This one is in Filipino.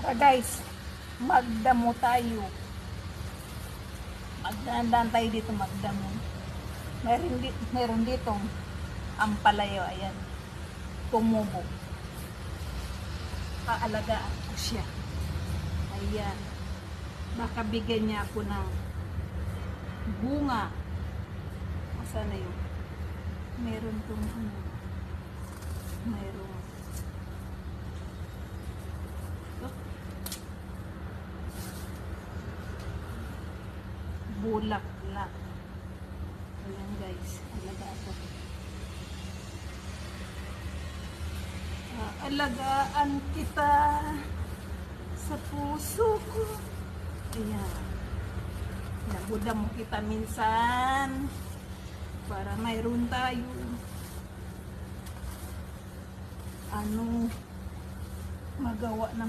Tara guys, magdamo tayo. Magdaan tayo dito magdamo. Meron dito ampalayo, ayan. Tumubo. Aalagaan ko siya. Ayan. Baka bigyan niya ako ng bunga. Saan na yun? Meron tong ano. Meron. Bulaklak. Ayan guys, alagaan ko. Alagaan kita sa puso ko. Ayan. Nabuda mo kita minsan para mayroon tayo magawa na